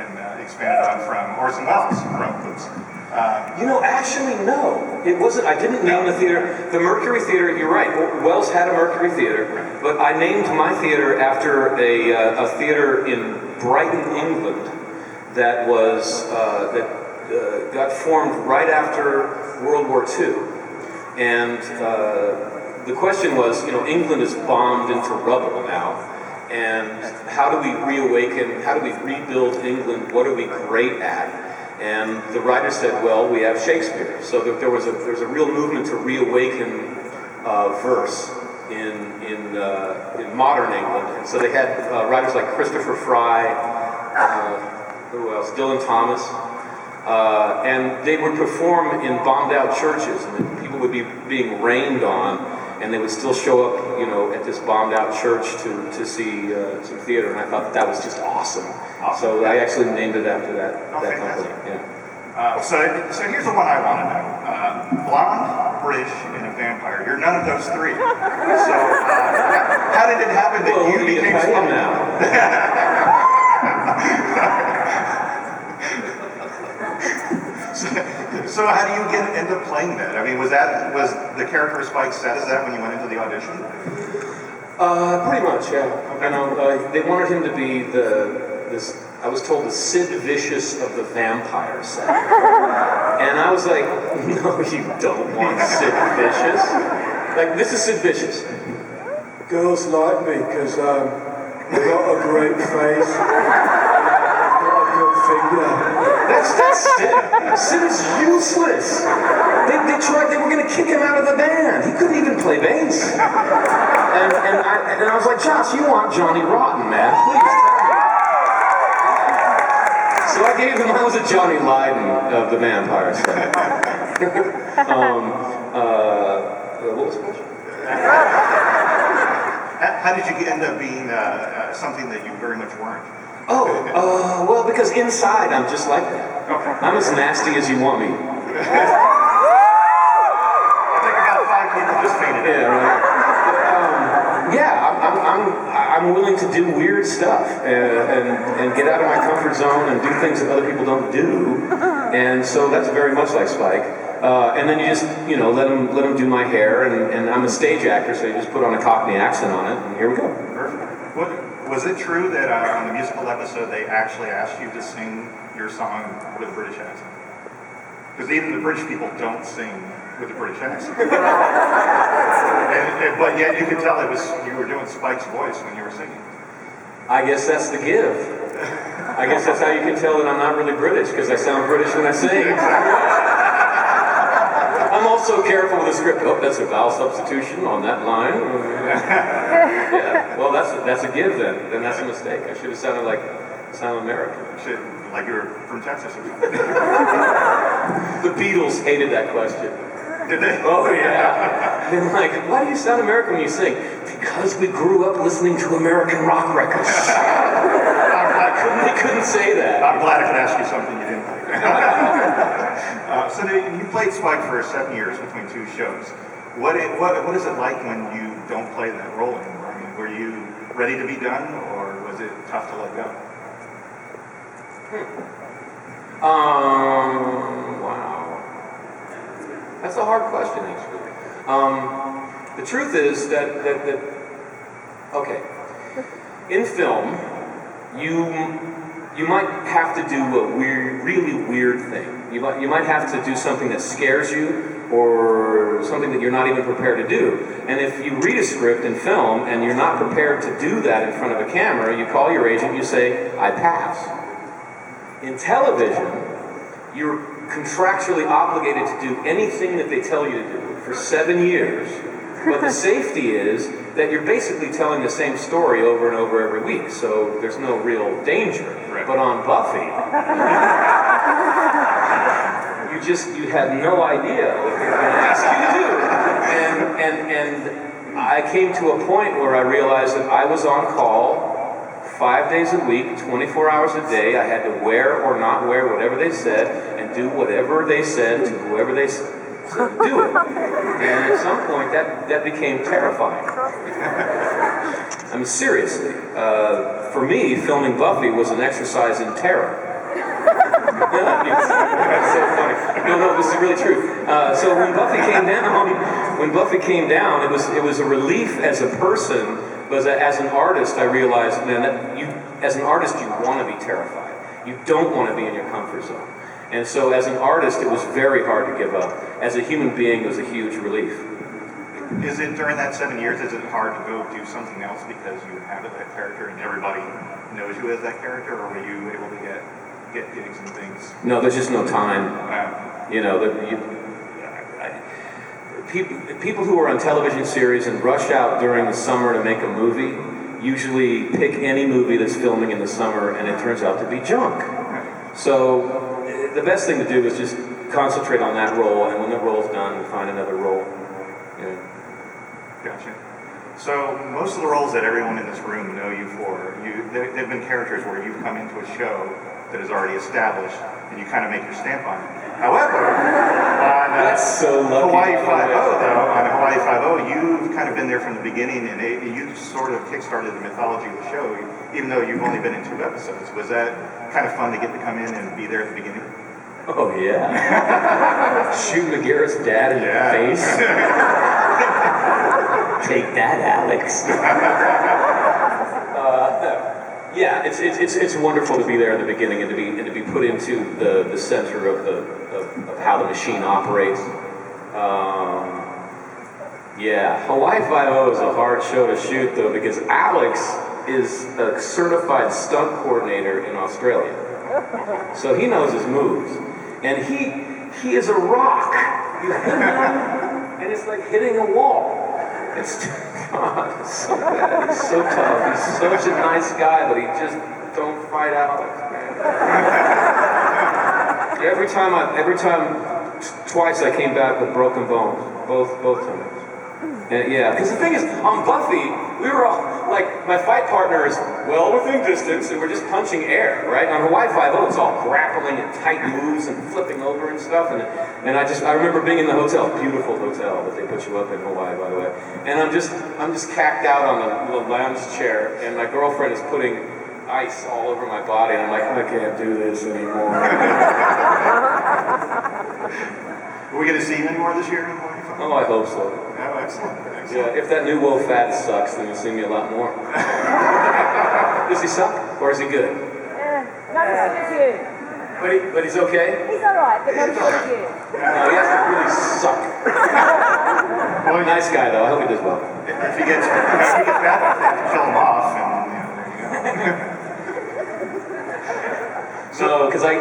been expanded on from Orson Welles wrote books. Actually, no. It wasn't. I didn't name the theater. The Mercury Theater, you're right. Wells had a Mercury Theater, but I named my theater after a theater in Brighton, England, that was that got formed right after World War II. And the question was, England is bombed into rubble now, and how do we reawaken? How do we rebuild England? What are we great at? And the writer said, well, we have Shakespeare. So there was a real movement to reawaken verse in modern England. And so they had writers like Christopher Fry, who else? Dylan Thomas, and they would perform in bombed out churches, and people would be being rained on, and they would still show up, at this bombed out church to see some theater, and I thought that was just awesome. So I actually named it after that company. Yeah. So here's the one I want to know. Blonde, British, and a vampire. You're none of those three. So how did it happen that you became Spike now? So how do you end up playing that? I mean, was the character Spike set as that when you went into the audition? Pretty much, yeah. Okay. They wanted him to be I was told, the Sid Vicious of the vampire set. And I was like, no, you don't want Sid Vicious. Like, this is Sid Vicious. Girls like me because I've got a great face. I've got a good figure. That's Sid. Sid is useless. They were going to kick him out of the band. He couldn't even play bass. And I was like, Josh, you want Johnny Rotten, man. Please tell me. So I gave him, I was a Johnny Lydon of the vampire set. What was the question? How did you end up being something that you very much weren't? Well, because inside I'm just like that. Okay. I'm as nasty as you want me. I think about 5 people just fainted. Yeah, right. I'm willing to do weird stuff and get out of my comfort zone and do things that other people don't do. And so that's very much like Spike. And then you just, let him do my hair, and I'm a stage actor, so you just put on a Cockney accent on it, and here we go. Perfect. Was it true that on the musical episode they actually asked you to sing your song with a British accent? Because even the British people don't sing with a British accent. But yet you could tell you were doing Spike's voice when you were singing. I guess that's the give. I guess that's how you can tell that I'm not really British, because I sound British when I sing. I'm also careful with the script. Oh, that's a vowel substitution on that line. Yeah. Well, that's a give then. Then that's a mistake. I should have sounded like American. Like you were from Texas or something. The Beatles hated that question. Did they? Oh yeah. They're like, why do you sound American when you sing? Because we grew up listening to American rock records. They couldn't say that. I'm glad I could ask you something you didn't think. So you played Spike for 7 years between 2 shows. What is it like when you don't play that role anymore? I mean, were you ready to be done, or was it tough to let go? Wow. That's a hard question, actually. The truth is that okay, in film, you might have to do a really weird thing. You might have to do something that scares you, or something that you're not even prepared to do. And if you read a script in film and you're not prepared to do that in front of a camera, you call your agent, you say, I pass. In television, you're contractually obligated to do anything that they tell you to do for 7 years. But the safety is that you're basically telling the same story over and over every week, so there's no real danger. Right. But on Buffy, you had no idea what they were going to ask you to do. And I came to a point where I realized that I was on call 5 days a week, 24 hours a day. I had to wear or not wear whatever they said and do whatever they said to whoever they said to do it. And at some point, that became terrifying. I mean, seriously. For me, filming Buffy was an exercise in terror. That's so funny. No, this is really true. So when Buffy came down, it was a relief as a person, but as an artist, I realized, man, that as an artist, you want to be terrified. You don't want to be in your comfort zone. And so as an artist, it was very hard to give up. As a human being, it was a huge relief. Is it during that 7 years, is it hard to go do something else because you inhabit that character and everybody knows you as that character, or were you able to get gigs and things? No, there's just no time. You know, people who are on television series and rush out during the summer to make a movie usually pick any movie that's filming in the summer, and it turns out to be junk. So the best thing to do is just concentrate on that role, and when the role's done, find another role. Yeah. Gotcha. So most of the roles that everyone in this room know you for, they've been characters where you've come into a show that is already established, and you kind of make your stamp on it. However, on That's so lucky. Hawaii Five-0, though, on Hawaii Five-0, you've kind of been there from the beginning, and you sort of kickstarted the mythology of the show, even though you've only been in 2 episodes. Was that kind of fun to get to come in and be there at the beginning? Oh, yeah. Shoot McGarrett's dad in the face. Take that, Alex. Yeah, it's wonderful to be there in the beginning and to be put into the center of how the machine operates. Yeah, Hawaii Five-0 is a hard show to shoot though, because Alex is a certified stunt coordinator in Australia, so he knows his moves, and he is a rock. You hit him, and it's like hitting a wall. It's so bad. He's so tough. He's such a nice guy, but he just don't fight Alex, man. Twice I came back with broken bones, both times. And yeah, because the thing is, on Buffy, we were all like, my fight partner is well within distance, and we're just punching air, right? On Hawaii Five-0, it's all grappling and tight moves and flipping over and stuff. And I remember being in the hotel, beautiful hotel that they put you up in Hawaii, by the way. And I'm just cacked out on the little lounge chair, and my girlfriend is putting ice all over my body, and I'm like, I can't do this anymore. Are we going to see him anymore this year in Hawaii Five-0? Oh, I hope so. Oh, excellent. Yeah, if that new woe fat sucks, then you'll see me a lot more. Does he suck, or is he good? Not as good as you. But he's okay? He's alright, but not as good as you. No, he has to really suck. Well, Nice guy, though. I hope he does well. if he gets bad enough, they have to kill him off, and there you go. So, because I